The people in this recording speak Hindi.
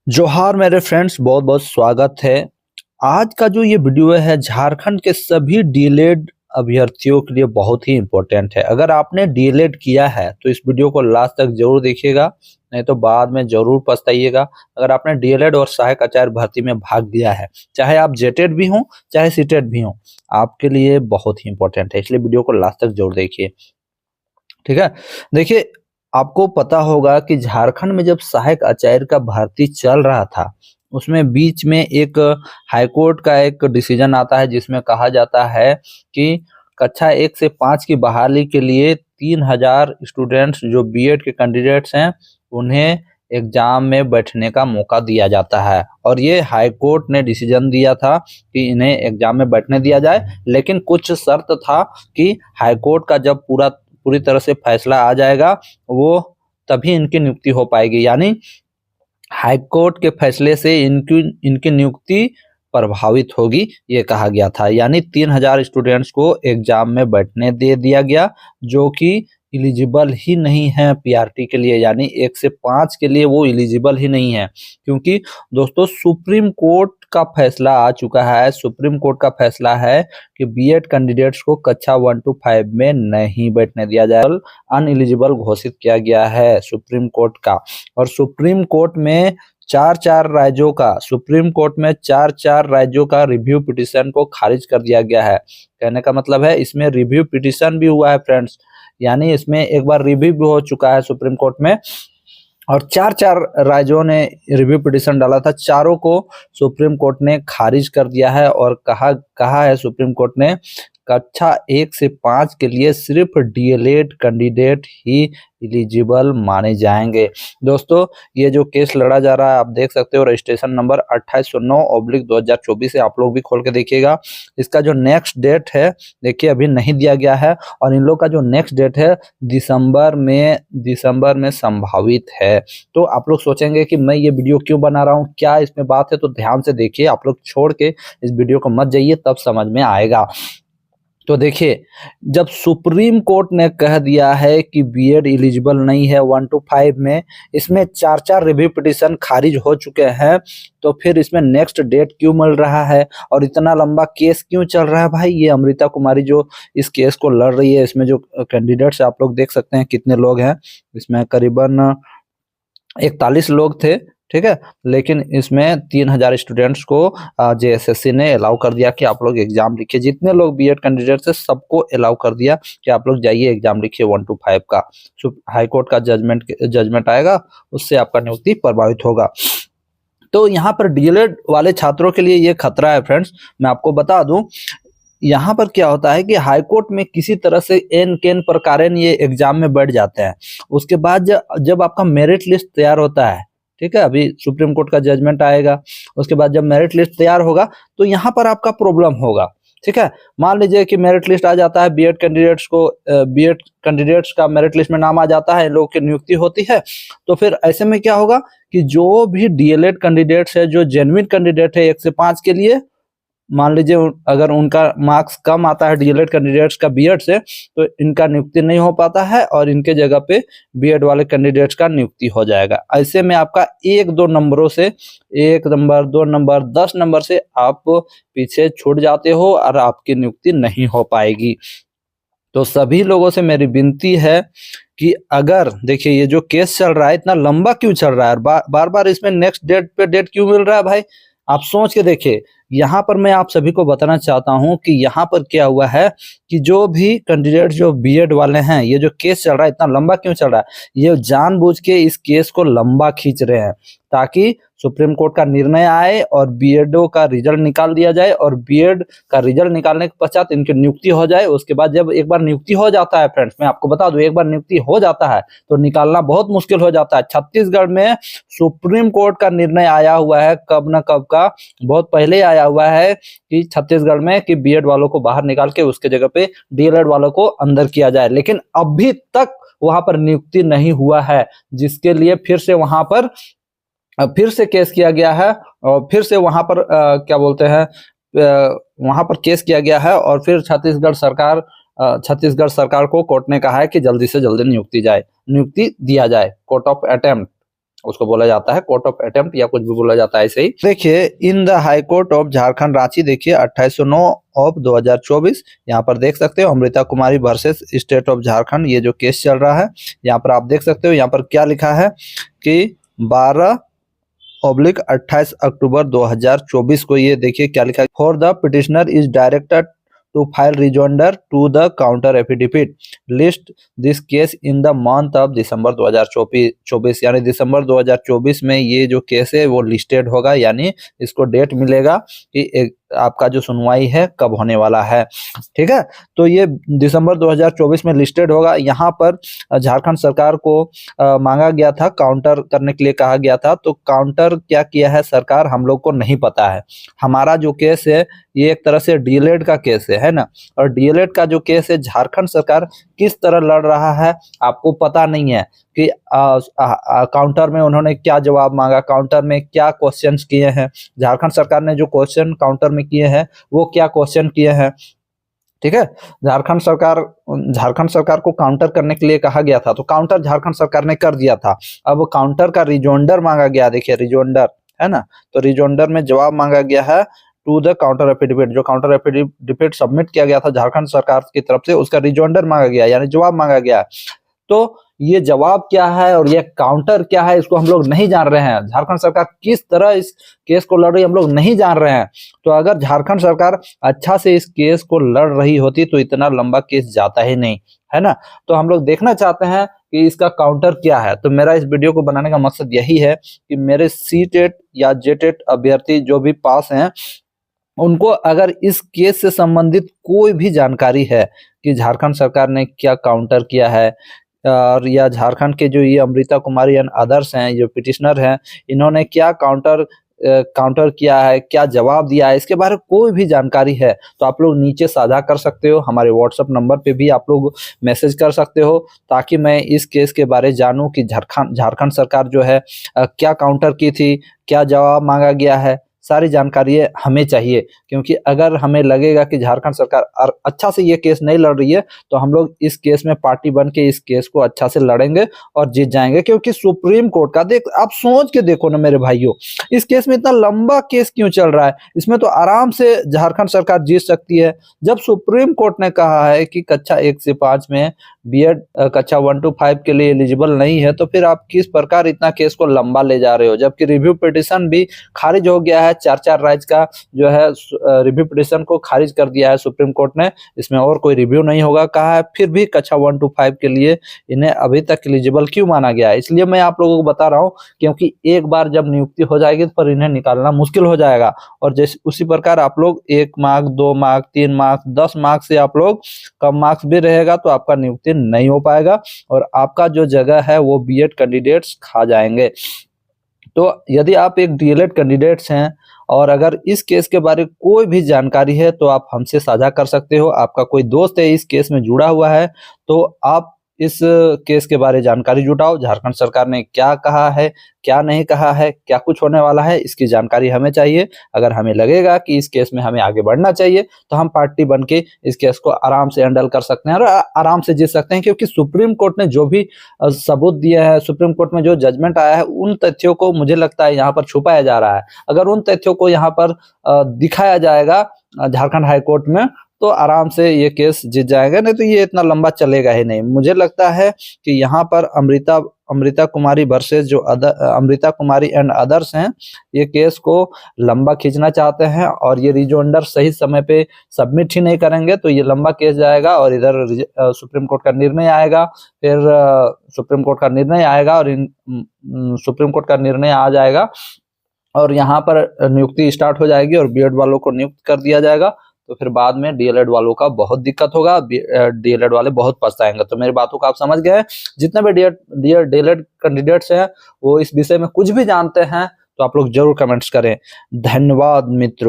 जोहार मेरे फ्रेंड्स, बहुत बहुत स्वागत है। आज का जो ये वीडियो है झारखंड के सभी डीएलएड अभ्यर्थियों के लिए बहुत ही इम्पोर्टेंट है। अगर आपने डीएलएड किया है तो इस वीडियो को लास्ट तक जरूर देखिएगा, नहीं तो बाद में जरूर पछताइएगा। अगर आपने डीएलएड और सहायक आचार्य भर्ती में भाग लिया है, चाहे आप जेटेड भी हों चाहे सीटेड भी हों, आपके लिए बहुत ही इम्पोर्टेंट है, इसलिए वीडियो को लास्ट तक जरूर देखिए। ठीक है, देखिए, आपको पता होगा कि झारखंड में जब सहायक आचार्य का भर्ती चल रहा था, उसमें बीच में एक हाईकोर्ट का एक डिसीजन आता है जिसमें कहा जाता है कि कक्षा 1 से 5 की बहाली के लिए 3000 स्टूडेंट्स जो बीएड के कैंडिडेट्स हैं उन्हें एग्जाम में बैठने का मौका दिया जाता है। और ये हाईकोर्ट ने डिसीजन दिया था कि इन्हें एग्जाम में बैठने दिया जाए, लेकिन कुछ शर्त था कि हाईकोर्ट का जब पूरी तरह से फैसला आ जाएगा वो तभी इनकी नियुक्ति हो पाएगी, यानी हाईकोर्ट के फैसले से इनकी नियुक्ति प्रभावित होगी, ये कहा गया था। यानी 3000 स्टूडेंट्स को एग्जाम में बैठने दे दिया गया जो कि इलिजिबल ही नहीं है पीआरटी के लिए, यानी 1 से 5 के लिए वो इलिजिबल ही नहीं है। क्योंकि दोस्तों सुप्रीम कोर्ट का फैसला आ चुका है। सुप्रीम कोर्ट का फैसला है कि बीएड कैंडिडेट्स को कक्षा 1 to 5 में नहीं बैठने दिया जाए, अनएलिजिबल घोषित किया गया है सुप्रीम कोर्ट का। और सुप्रीम कोर्ट में चार राज्यों का रिव्यू पिटीशन को खारिज कर दिया गया है। कहने का मतलब है इसमें रिव्यू पिटीशन भी हुआ है फ्रेंड्स, यानी इसमें एक बार रिव्यू भी हो चुका है सुप्रीम कोर्ट में, और चार राज्यों ने रिव्यू पिटीशन डाला था, चारों को सुप्रीम कोर्ट ने खारिज कर दिया है। और कहा है सुप्रीम कोर्ट ने कक्षा 1 से 5 के लिए सिर्फ डीएलएड कैंडिडेट ही एलिजिबल माने जाएंगे। दोस्तों ये जो केस लड़ा जा रहा है आप देख सकते हो, रजिस्ट्रेशन नंबर 2809/2024 है, आप लोग भी खोल के देखिएगा। इसका जो नेक्स्ट डेट है देखिए अभी नहीं दिया गया है, और इन लोग का जो नेक्स्ट डेट है दिसंबर में संभावित है। तो आप लोग सोचेंगे कि मैं ये वीडियो क्यों बना रहा हूँ, क्या इसमें बात है, तो ध्यान से देखिए, आप लोग छोड़ के इस वीडियो को मत जाइए, तब समझ में आएगा। तो देखिए, जब सुप्रीम कोर्ट ने कह दिया है कि बीएड एलिजिबल नहीं है 1 to 5 में, इसमें चार रिव्यू पिटीशन खारिज हो चुके हैं, तो फिर इसमें नेक्स्ट डेट क्यों मिल रहा है और इतना लंबा केस क्यों चल रहा है भाई? ये अमृता कुमारी जो इस केस को लड़ रही है, इसमें जो कैंडिडेट्स आप लोग देख सकते हैं कितने लोग हैं, इसमें करीबन 41 लोग थे, ठीक है, लेकिन इसमें 3000 स्टूडेंट्स को जेएसएससी ने अलाउ कर दिया कि आप लोग एग्जाम लिखिए। जितने लोग बीएड कैंडिडेट थे सबको अलाउ कर दिया कि आप लोग जाइए एग्जाम लिखिए 1 to 5 का। हाई कोर्ट का जजमेंट आएगा, उससे आपका नियुक्ति प्रभावित होगा। तो यहाँ पर डीएलएड वाले छात्रों के लिए ये खतरा है फ्रेंड्स। मैं आपको बता दूं, यहाँ पर क्या होता है कि हाईकोर्ट में किसी तरह से एन केन प्रकारेण ये एग्जाम में बैठ जाते हैं। उसके बाद जब आपका मेरिट लिस्ट तैयार होता है, ठीक है, अभी सुप्रीम कोर्ट का जजमेंट आएगा, उसके बाद जब मेरिट लिस्ट तैयार होगा तो यहाँ पर आपका प्रॉब्लम होगा। ठीक है, मान लीजिए कि मेरिट लिस्ट आ जाता है, बीएड कैंडिडेट्स का मेरिट लिस्ट में नाम आ जाता है, लोगों की नियुक्ति होती है, तो फिर ऐसे में क्या होगा कि जो भी डीएलएड कैंडिडेट्स है, जो जेन्युइन कैंडिडेट है 1 से 5 के लिए, मान लीजिए अगर उनका मार्क्स कम आता है डीएलएड कैंडिडेट्स का बीएड से, तो इनका नियुक्ति नहीं हो पाता है और इनके जगह पे बीएड वाले कैंडिडेट्स का नियुक्ति हो जाएगा। ऐसे में आपका 1-2 नंबरों से, 1 नंबर 2 नंबर 10 नंबर से आप पीछे छूट जाते हो और आपकी नियुक्ति नहीं हो पाएगी। तो सभी लोगों से मेरी विनती है कि अगर देखिए ये जो केस चल रहा है इतना लंबा क्यों चल रहा है, बार बार इसमें नेक्स्ट डेट पे डेट क्यों मिल रहा है भाई? आप सोच के देखिए। यहाँ पर मैं आप सभी को बताना चाहता हूँ कि यहाँ पर क्या हुआ है कि जो भी कैंडिडेट जो बीएड वाले हैं, ये जो केस चल रहा है इतना लंबा क्यों चल रहा है, ये जानबूझ के इस केस को लंबा खींच रहे हैं ताकि सुप्रीम कोर्ट का निर्णय आए और बीएडओ का रिजल्ट निकाल दिया जाए, और बीएड का रिजल्ट निकालने के पश्चात इनकी नियुक्ति हो जाए। उसके बाद जब एक बार नियुक्ति हो जाता है फ्रेंड्स, मैं आपको बता दूं, एक बार नियुक्ति हो जाता है तो निकालना बहुत मुश्किल हो जाता है। छत्तीसगढ़ में सुप्रीम कोर्ट का निर्णय आया हुआ है, कब न कब का, बहुत पहले आया हुआ है कि छत्तीसगढ़ में कि बीएड वालों को बाहर निकाल के उसके जगह पे डीएलएड वालों को अंदर किया जाए, लेकिन अभी तक वहां पर नियुक्ति नहीं हुआ है, जिसके लिए फिर से वहां पर फिर से केस किया गया है, और फिर से वहां पर क्या बोलते हैं, वहां पर केस किया गया है, और फिर छत्तीसगढ़ सरकार को कोर्ट ने कहा है कि जल्दी से जल्दी नियुक्ति दिया जाए, कोर्ट ऑफ अटेम्प्ट, उसको बोला जाता है कोर्ट ऑफ अटेम्प्ट या कुछ भी बोला जाता है ऐसे ही। देखिए in the high court of Jharkhand Ranchi, देखिए 2809 ऑफ 2024, यहाँ पर देख सकते हो अमृता कुमारी वर्सेस स्टेट ऑफ झारखंड, ये जो केस चल रहा है यहाँ पर आप देख सकते हो। यहाँ पर क्या लिखा है कि 12/28 अक्टूबर 2024 को, ये देखिए क्या लिखा है, for the petitioner is directed to file rejoinder to the counter affidavit list this case in the month of दिसंबर 2024, यानी दिसंबर 2024 में ये जो केस है वो लिस्टेड होगा, यानी इसको डेट मिलेगा कि आपका जो सुनवाई है कब होने वाला है। ठीक है, तो ये दिसंबर 2024 में लिस्टेड होगा। यहाँ पर झारखंड सरकार को मांगा गया था, काउंटर करने के लिए कहा गया था, तो काउंटर क्या किया है सरकार हम लोग को नहीं पता है। हमारा जो केस है ये एक तरह से डीएलएड का केस है ना, और डीएलएड का जो केस है झारखंड सरकार किस तरह लड़ रहा है आपको पता नहीं है कि काउंटर में उन्होंने क्या जवाब मांगा, काउंटर में क्या क्वेश्चंस किए हैं, झारखंड सरकार ने जो क्वेश्चन काउंटर में किए हैं वो क्या क्वेश्चन किए हैं। ठीक है, झारखंड सरकार को काउंटर करने के लिए कहा गया था, तो काउंटर झारखंड सरकार ने कर दिया था। अब काउंटर का रिजोंडर मांगा गया, देखिए रिजोंडर है ना, तो रिजोंडर में जवाब मांगा गया है टू द काउंटर एफिडेविट, जो काउंटर एफिडेविट सबमिट किया गया था झारखंड सरकार की तरफ से, उसका रिजोंडर मांगा गया, यानी जवाब मांगा गया। तो ये जवाब क्या है और ये काउंटर क्या है इसको हम लोग नहीं जान रहे हैं। झारखंड सरकार किस तरह इस केस को लड़ रही है हम लोग नहीं जान रहे हैं। तो अगर झारखंड सरकार अच्छा से इस केस को लड़ रही होती तो इतना लंबा केस जाता ही नहीं, है ना। तो हम लोग देखना चाहते हैं कि इसका काउंटर क्या है। तो मेरा इस वीडियो को बनाने का मकसद यही है कि मेरे सीटेट या जेटेट अभ्यर्थी जो भी पास हैं उनको अगर इस केस से संबंधित कोई भी जानकारी है कि झारखंड सरकार ने क्या काउंटर किया है, और या झारखंड के जो ये अमृता कुमारी एंड अदर्स हैं जो पिटिशनर हैं इन्होंने क्या काउंटर किया है, क्या जवाब दिया है, इसके बारे में कोई भी जानकारी है तो आप लोग नीचे साझा कर सकते हो। हमारे व्हाट्सएप नंबर पे भी आप लोग मैसेज कर सकते हो ताकि मैं इस केस के बारे जानूं कि झारखंड सरकार जो है क्या काउंटर की थी, क्या जवाब मांगा गया है, सारी जानकारी हमें चाहिए। क्योंकि अगर हमें लगेगा कि झारखंड सरकार अच्छा से ये केस नहीं लड़ रही है तो हम लोग इस केस में पार्टी बन के इस केस को अच्छा से लड़ेंगे और जीत जाएंगे। क्योंकि सुप्रीम कोर्ट का आप सोच के देखो ना मेरे भाइयों, इस केस में इतना लंबा केस क्यों चल रहा है, इसमें तो आराम से झारखंड सरकार जीत सकती है। जब सुप्रीम कोर्ट ने कहा है कि कक्षा 1 से 5 में बीएड कक्षा 1 to 5 के लिए एलिजिबल नहीं है, तो फिर आप किस प्रकार इतना केस को लंबा ले जा रहे हो। जबकि रिव्यू पिटिशन भी खारिज हो गया है, 4 राज्य का जो है रिव्यू पिटिशन को खारिज कर दिया है सुप्रीम कोर्ट ने, इसमें और कोई रिव्यू नहीं होगा कहा है। फिर भी कक्षा 1 to 5 के लिए इन्हें अभी तक एलिजिबल क्यों माना गया है, इसलिए मैं आप लोगों को बता रहा हूँ। क्योंकि एक बार जब नियुक्ति हो जाएगी तो फिर इन्हें निकालना मुश्किल हो जाएगा। और जैसे उसी प्रकार आप लोग 1 मार्क 2 मार्क 3 मार्क 10 मार्क से आप लोग कम मार्क्स भी रहेगा तो आपका नियुक्ति नहीं हो पाएगा और आपका जो जगह है वो बीएड कैंडिडेट्स खा जाएंगे। तो यदि आप एक डीएलएड कैंडिडेट्स हैं और अगर इस केस के बारे में कोई भी जानकारी है तो आप हमसे साझा कर सकते हो। आपका कोई दोस्त है इस केस में जुड़ा हुआ है तो आप इस केस के बारे में जानकारी जुटाओ। झारखंड सरकार ने क्या कहा है, क्या नहीं कहा है, क्या कुछ होने वाला है, इसकी जानकारी हमें चाहिए। अगर हमें लगेगा कि इस केस में हमें आगे बढ़ना चाहिए तो हम पार्टी बन के इस केस को आराम से हैंडल कर सकते हैं और आराम से जीत सकते हैं। क्योंकि सुप्रीम कोर्ट ने जो भी सबूत दिया है, सुप्रीम कोर्ट में जो जजमेंट आया है, उन तथ्यों को मुझे लगता है यहाँ पर छुपाया जा रहा है। अगर उन तथ्यों को यहाँ पर दिखाया जाएगा झारखंड हाई कोर्ट में तो आराम से ये केस जीत जाएगा, नहीं तो ये इतना लंबा चलेगा ही नहीं। मुझे लगता है कि यहाँ पर अमृता कुमारी वर्सेस जो अमृता कुमारी एंड अदर्स हैं ये केस को लंबा खींचना चाहते हैं और ये रिजोंडर सही समय पे सबमिट ही नहीं करेंगे तो ये लंबा केस जाएगा और इधर सुप्रीम कोर्ट का निर्णय आएगा। फिर सुप्रीम कोर्ट का निर्णय आएगा और सुप्रीम कोर्ट का निर्णय आ जाएगा और यहाँ पर नियुक्ति स्टार्ट हो जाएगी और बीएड वालों को नियुक्त कर दिया जाएगा। तो फिर बाद में डीएलएड वालों का बहुत दिक्कत होगा, डीएलएड वाले बहुत पछताएंगे। तो मेरी बातों को आप समझ गए। जितने भी डीएलएड कैंडिडेट्स हैं वो इस विषय में कुछ भी जानते हैं तो आप लोग जरूर कमेंट्स करें। धन्यवाद मित्रों।